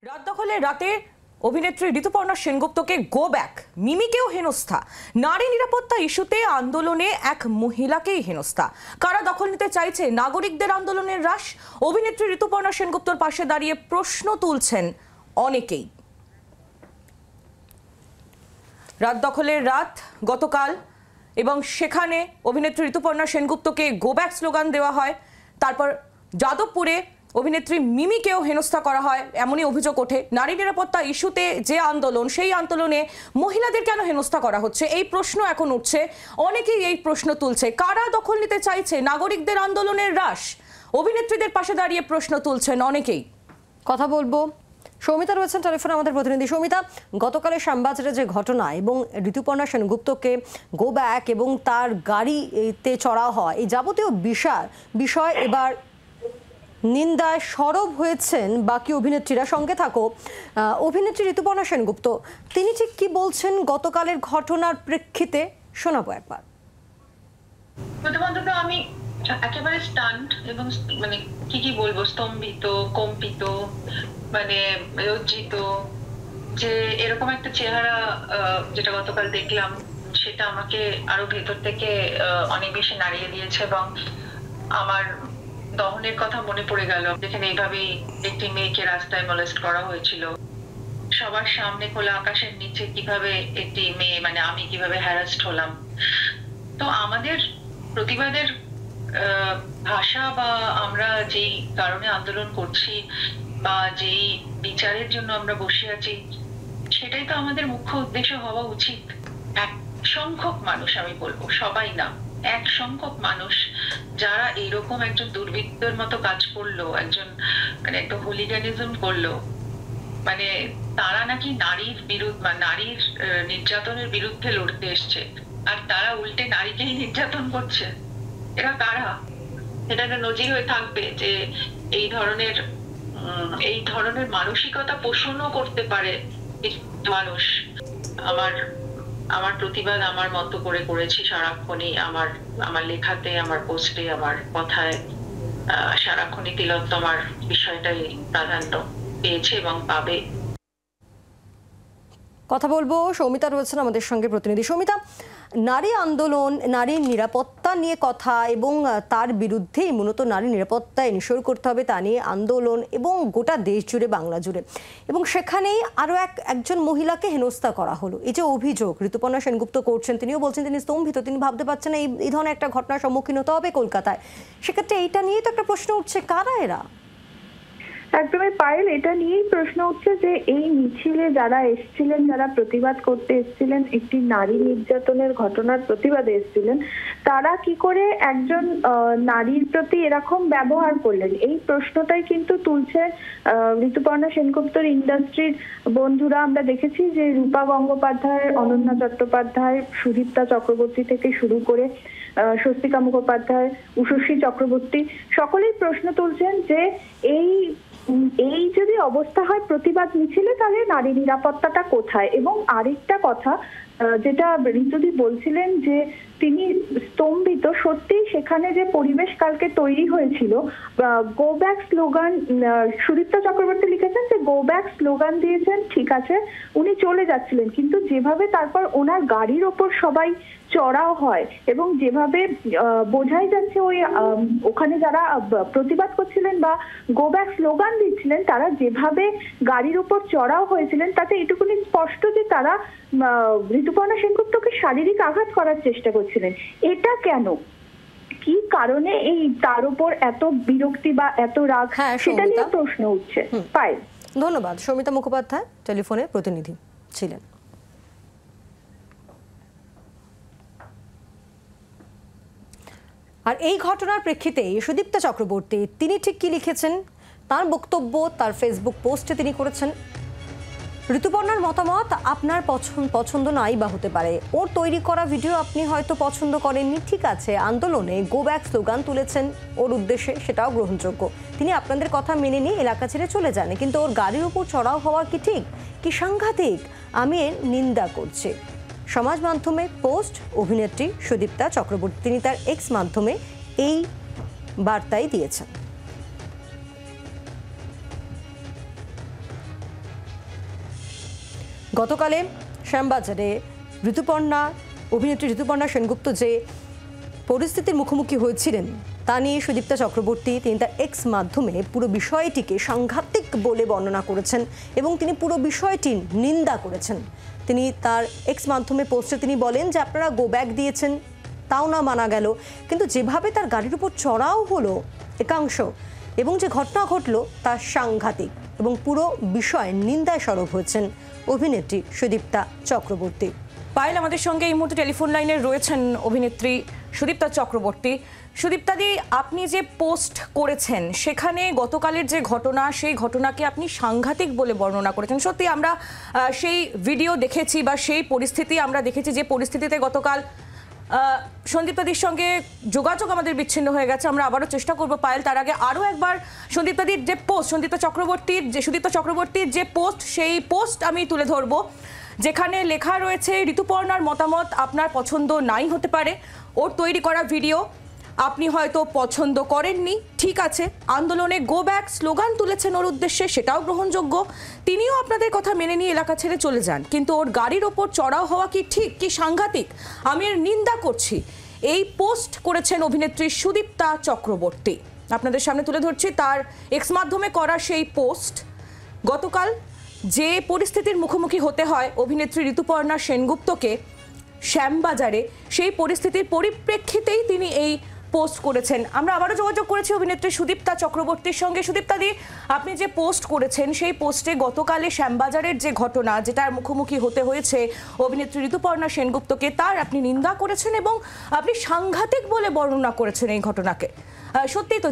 রাত দখলের রাতে অভিনেত্রী ঋতুপর্ণা সেনগুপ্তকে গো ব্যাক, মিমিকেও হেনস্থা। নারী নিরাপত্তা ইস্যুতে আন্দোলনে এক মহিলাকেই হেনস্থা। কারা দখল নিতে চাইছে নাগরিকদের আন্দোলনের হ্রাস? অভিনেত্রী ঋতুপর্ণা সেনগুপ্তর পাশে দাঁড়িয়ে প্রশ্ন তুলছেন অনেকেই। রাত দখলের রাত গতকাল, এবং সেখানে অভিনেত্রী ঋতুপর্ণা সেনগুপ্তকে গো ব্যাক স্লোগান দেওয়া হয়। তারপর যাদবপুরে অভিনেত্রী মিমিকেও হেনস্থা করা হয়, এমনই অভিযোগ ওঠে। নারী নিরাপত্তা ইস্যুতে যে আন্দোলন, সেই আন্দোলনে মহিলাদের কেন হেনস্থা করা হচ্ছে, এই প্রশ্ন এখন উঠছে। অনেকেই এই প্রশ্ন তুলছে, কারা দখল নিতে চাইছে নাগরিকদের আন্দোলনের হ্রাস? অভিনেত্রীদের পাশে দাঁড়িয়ে প্রশ্ন তুলছেন অনেকেই। কথা বলবো, সৌমিতা রয়েছেন টেলিফোনে, আমাদের প্রতিনিধি। সৌমিতা, গতকালের শ্যামবাজারে যে ঘটনা এবং ঋতুপর্ণা সেনগুপ্তকে গো ব্যাক এবং তার গাড়িতে চড়া হয়, এই যাবতীয় বিষয় এবার নিন্দায় সরব হয়েছেন বাকি অভিনেত্রীরা। সঙ্গে থাকো অভিনেত্রী ঋতুপর্ণা সেনগুপ্ত, তিনি ঠিক কি বলছেন গতকালের ঘটনার প্রেক্ষিতে শোনাবো একবার। প্রথমত আমি একেবারে স্টান্ট এবং মানে কি বলবো, স্তম্ভিত, কম্পিত, মানে লজ্জিত যে এরকম একটা চেহারা যেটা গতকাল দেখলাম, সেটা আমাকে আরো ভেতর থেকে অনেক বেশি নাড়িয়ে দিয়েছে। এবং আমার দহনের কথা মনে পড়ে গেল, যেখানে এইভাবেই একটি মেয়েকে রাস্তায় মলেস্ট করা হয়েছিল। সবার সামনে খোলা আকাশের নিচে কিভাবে একটি মেয়ে, মানে আমি কিভাবে হ্যারাস্ট হলাম। তো আমাদের প্রতিবাদের ভাষা বা আমরা যেই কারণে আন্দোলন করছি বা যেই বিচারের জন্য আমরা বসে আছি, সেটাই তো আমাদের মুখ্য উদ্দেশ্য হওয়া উচিত। এক সংখ্যক মানুষ, আমি বলবো সবাই না, এক সংখ্যক মানুষ যারা এইরকম একজন দুর্বৃত্তর মতো কাজ করলো, একজন মানে একটা হুলিগানিজম করলো, মানে তারা নাকি নারীর বিরুদ্ধে বা নারীর নির্যাতনের বিরুদ্ধে লড়তে এসছে, আর তারা উল্টে নারীকেই নির্যাতন করছে। এরা কারা? এটা নজির হয়ে থাকবে যে এই ধরনের মানসিকতা পোষণও করতে পারে মানুষ। আমার প্রতিবাদ আমার মতো করে করেছি সারাক্ষণই, আমার লেখাতে, আমার পোস্টে, আমার কথায় সারাক্ষণই তিলোত্তমার বিষয়টাই প্রাধান্য পেয়েছে এবং পাবে। কথা বলবো, সৌমিতা রয়েছেন আমাদের সঙ্গে প্রতিনিধি। সৌমিতা, নারী আন্দোলন, নারীর নিরাপত্তা নিয়ে কথা এবং তার বিরুদ্ধেই মূলত নারী নিরাপত্তা এনশিওর করতে হবে তা নিয়ে আন্দোলন, এবং গোটা দেশ জুড়ে, বাংলা জুড়ে, এবং সেখানেই আরও একজন মহিলাকে হেনস্থা করা হলো। এই যে অভিযোগ ঋতুপর্ণা সেনগুপ্ত করছেন, তিনিও বলছেন তিনি স্তম্ভিত, তিনি ভাবতে পারছেন না এই ধরনের একটা ঘটনার সম্মুখীন হতে হবে কলকাতায়। সেক্ষেত্রে এইটা নিয়েই তো একটা প্রশ্ন উঠছে, কারা এরা? একদমই পায়েল, এটা নিয়েই প্রশ্ন উঠছে যে এই মিছিলে যারা এসেছিলেন, যারা প্রতিবাদ করতে এসেছিলেন, একটি নারী নির্যাতনের ঘটনার প্রতিবাদে এসেছিলেন, তারা কি করে একজন নারীর প্রতি এরকম ব্যবহার করলেন, এই প্রশ্নটাই কিন্তু তুলছে ঋতুপর্ণা সেনগুপ্তর ইন্ডাস্ট্রির বন্ধুরা। আমরা দেখেছি যে রূপা গঙ্গোপাধ্যায়, অনন্যা চট্টোপাধ্যায়, সুদীপ্তা চক্রবর্তী থেকে শুরু করে স্বস্তিকা মুখোপাধ্যায়, উষসী চক্রবর্তী, সকলেই প্রশ্ন তুলছেন যে এই যদি অবস্থা হয় প্রতিবাদ মিছিলে, তাহলে নারী নিরাপত্তাটা কোথায়? এবং আরেকটা কথা যেটা ঋতুদি বলছিলেন যে তিনি স্তম্ভিত, সত্যি সেখানে যে পরিবেশ কালকে তৈরি হয়েছিল, go back slogan, Sudipta Chakraborty লিখেছেন যে গো ব্যাক স্লোগান দিয়েছেন, ঠিক আছে, উনি চলে যাচ্ছিলেন, কিন্তু যেভাবে তারপর ওনার গাড়ির ওপর সবাই চড়াও হয় এবং যেভাবে বোঝাই যাচ্ছে ওই ওখানে যারা প্রতিবাদ করছিলেন বা গো ব্যাক স্লোগান দিচ্ছিলেন, তারা যেভাবে গাড়ির উপর চড়াও হয়েছিলেন, তাতে এটুকুনি স্পষ্ট যে তারা ঋতুপর্ণা সেনগুপ্তকে শারীরিক আঘাত করার চেষ্টা করছিলেন। এটা কেন, কি কারণে এই তার উপর এত বিরক্তি বা এত রাগ, সেটা নিয়ে প্রশ্ন উঠছে। পায়েল, ধন্যবাদ। সৌমিতা মুখোপাধ্যায় টেলিফোনে প্রতিনিধি ছিলেন। আর এই ঘটনার প্রেক্ষিতে সুদীপ্তা চক্রবর্তী তিনি ঠিক কি লিখেছেন, তার বক্তব্য তার ফেসবুক পোস্টে তিনি করেছেন। ঋতুপর্ণার মতামত আপনার পছন্দ নাই বা হতে পারে, ওর তৈরি করা ভিডিও আপনি হয়তো পছন্দ করেননি, ঠিক আছে, আন্দোলনে গো ব্যাক স্লোগান তুলেছেন ওর উদ্দেশ্যে, সেটাও গ্রহণযোগ্য। তিনি আপনাদের কথা মেনে নিয়ে এলাকা ছেড়ে চলে যান, কিন্তু ওর গাড়ির উপর চড়াও হওয়া কি ঠিক? কি সাংঘাতিক! আমি এর নিন্দা করছি। সমাজ মাধ্যমে পোস্ট অভিনেত্রী সুদীপ্তা চক্রবর্তী, তিনি তার এক্স মাধ্যমে এই বার্তাই দিয়েছেন। গতকালে শ্যামবাজারে অভিনেত্রী ঋতুপর্ণা সেনগুপ্ত যে পরিস্থিতির মুখোমুখি হয়েছিলেন তা নিয়ে সুদীপ্তা চক্রবর্তী তিনি তার এক্স মাধ্যমে পুরো বিষয়টিকে সাংঘাতিক বলে বর্ণনা করেছেন এবং তিনি পুরো বিষয়টির নিন্দা করেছেন। তিনি তার এক্স মাধ্যমে পোস্টে তিনি বলেন যে আপনারা গো ব্যাক দিয়েছেন, তাও না মানা গেল, কিন্তু যেভাবে তার গাড়ির উপর চড়াও হলো একাংশ এবং যে ঘটনা ঘটলো তা সাংঘাতিক, এবং পুরো বিষয়ের নিন্দায় সরব হয়েছেন অভিনেত্রী সুদীপ্তা চক্রবর্তী। পায়েল, আমাদের সঙ্গে এই মুহূর্তে টেলিফোন লাইনে রয়েছেন অভিনেত্রী সুদীপ্তা চক্রবর্তী। সুদীপ্তাদি, আপনি যে পোস্ট করেছেন সেখানে গতকালের যে ঘটনা, সেই ঘটনাকে আপনি সাংঘাতিক বলে বর্ণনা করেছেন। সত্যি আমরা সেই ভিডিও দেখেছি বা সেই পরিস্থিতি আমরা দেখেছি, যে পরিস্থিতিতে গতকাল সন্দীপ্তাদির সঙ্গে যোগাযোগ আমাদের বিচ্ছিন্ন হয়ে গেছে। আমরা আবারও চেষ্টা করব পায়েল, তার আগে আরও একবার সন্দীপ্তাদির যে পোস্ট, সুদীপ্তা চক্রবর্তীর যে পোস্ট, সেই পোস্ট আমি তুলে ধরবো, যেখানে লেখা রয়েছে ঋতুপর্ণার মতামত আপনার পছন্দ নাই হতে পারে, ওর তৈরি করা ভিডিও আপনি হয়তো পছন্দ করেননি, ঠিক আছে, আন্দোলনে গো ব্যাক স্লোগান তুলেছেন ওর উদ্দেশ্যে, সেটাও গ্রহণযোগ্য, তিনিও আপনাদের কথা মেনে নিয়ে এলাকা ছেড়ে চলে যান, কিন্তু ওর গাড়ির ওপর চড়াও হওয়া কি ঠিক, কি সাংঘাতিক, আমি এর নিন্দা করছি। এই পোস্ট করেছেন অভিনেত্রী সুদীপ্তা চক্রবর্তী। আপনাদের সামনে তুলে ধরছি তার এক্স মাধ্যমে করা সেই পোস্ট। গতকাল যে পরিস্থিতির মুখোমুখি হতে হয় অভিনেত্রী ঋতুপর্ণা সেনগুপ্তকে শ্যামবাজারে, সেই পরিস্থিতির পরিপ্রেক্ষিতেই তিনি এই পোস্ট করেছেন। আমরা আবারও যোগাযোগ করেছি অভিনেত্রী সুদীপ্তা চক্রবর্তীর সঙ্গে। সুদীপ্তাদি, আপনি যে পোস্ট করেছেন সেই পোস্টে গতকালে শ্যামবাজারের যে ঘটনা, যেটার মুখোমুখি হতে হয়েছে অভিনেত্রী ঋতুপর্ণা সেনগুপ্তকে, তার আপনি নিন্দা করেছেন এবং আপনি সাংঘাতিক বলে বর্ণনা করেছেন এই ঘটনাকে। সত্যি তো,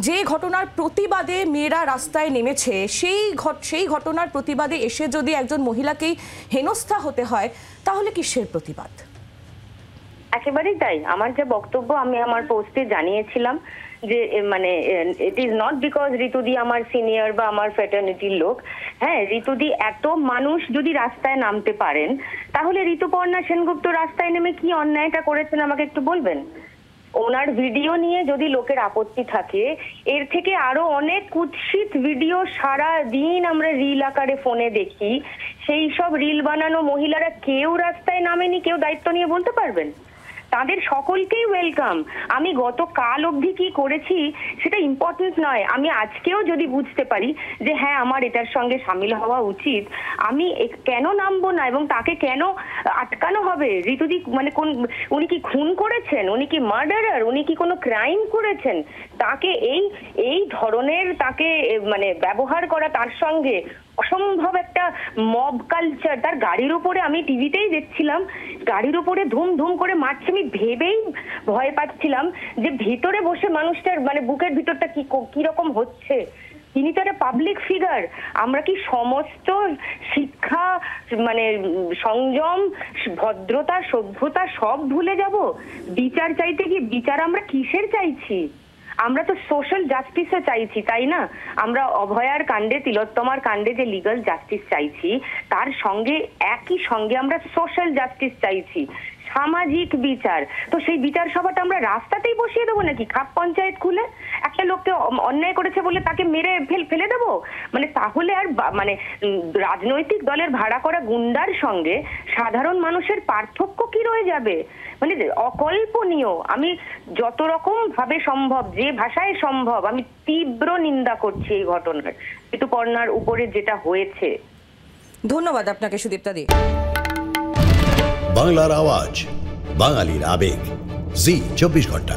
যে ঘটনার প্রতিবাদে মেয়েরা রাস্তায় নেমেছে, সেই ঘটনার প্রতিবাদে এসে যদি একজন মহিলাকেই হেনস্থা হতে হয়, তাহলে কিসের প্রতিবাদ? একেবারেই তাই। আমার যে বক্তব্য আমি আমার পোস্টে জানিয়েছিলাম যে মানে ইট ইজ নট বিকজ ঋতুদি আমার সিনিয়র বা আমার ফ্রেটার্নিটির লোক। হ্যাঁ, ঋতুদি এত মানুষ যদি রাস্তায় নামতে পারেন, তাহলে ঋতুপর্ণা সেনগুপ্ত রাস্তায় নেমে কি অন্যায়টা করেছেন আমাকে একটু বলবেন? ওনার ভিডিও নিয়ে যদি লোকের আপত্তি থাকে, এর থেকে আরো অনেক কুৎসিত ভিডিও সারা দিন আমরা রিল আকারে ফোনে দেখি। সেই সব রিল বানানো মহিলারা কেউ রাস্তায় নামেনি, কেউ দায়িত্ব নিয়ে বলতে পারবেন? তাদের সকলকেই ওয়েলকাম। আমি গতকাল অবধি কি করেছি সেটা ইম্পর্টেন্ট নয়। আমি আজকেও যদি বুঝতে পারি যে হ্যাঁ আমার এটার সঙ্গে সামিল হওয়া উচিত, আমি কেন নামবো না এবং তাকে কেন আটকানো হবে? ঋতুদি মানে উনি কি খুন করেছেন? উনি কি মার্ডারার? উনি কি কোনো ক্রাইম করেছেন? তাকে এই ধরনের তাকে মানে ব্যবহার করা, তার সঙ্গে অসম্ভব একটা মব কালচার। তার গাড়ির উপরে, আমি টিভিতেই দেখছিলাম, গাড়ির উপরে ধুম ধুম করে মারছে। আমি ভেবেই ভয় পাচ্ছিলাম যে ভিতরে বসে মানুষটার মানে বুকের ভিতরটা কি রকম হচ্ছে। তিনি তো একটা পাবলিক ফিগার। আমরা কি সমস্ত শিক্ষা মানে সংযম, ভদ্রতা, সভ্যতা সব ভুলে যাব? বিচার চাইতে কি বিচার আমরা কিসের চাইছি? আমরা তো সোশ্যাল জাস্টিসও চাইছি, তাই না? আমরা অভয়ার কাণ্ডে, তিলোত্তমার কাণ্ডে যে লিগাল জাস্টিস চাইছি, তার সঙ্গে একই সঙ্গে আমরা সোশ্যাল জাস্টিস চাইছি, সামাজিক বিচার। তো সেই বিচার সভাটা আমরা রাস্তাতেই বসিয়ে দেবো নাকি? খাপ পঞ্চায়েত খুলে একটা লোককে অন্যায় করেছে বলে তাকে মেরে ফেলে দেবো? মানে তাহলে আর মানে রাজনৈতিক দলের ভাড়া করা গুন্ডার সঙ্গে সাধারণ মানুষের পার্থক্য কি রয়ে যাবে? মানে অকল্পনীয়। আমি যত রকম ভাবে সম্ভব, যে ভাষায় সম্ভব, আমি তীব্র নিন্দা করছি এই ঘটনার, ঋতুপর্ণার উপরে যেটা হয়েছে। ধন্যবাদ আপনাকে সুদীপ্তা দি। বাংলার আওয়াজ, বাঙালির আবেগ, জি 24 ঘন্টা।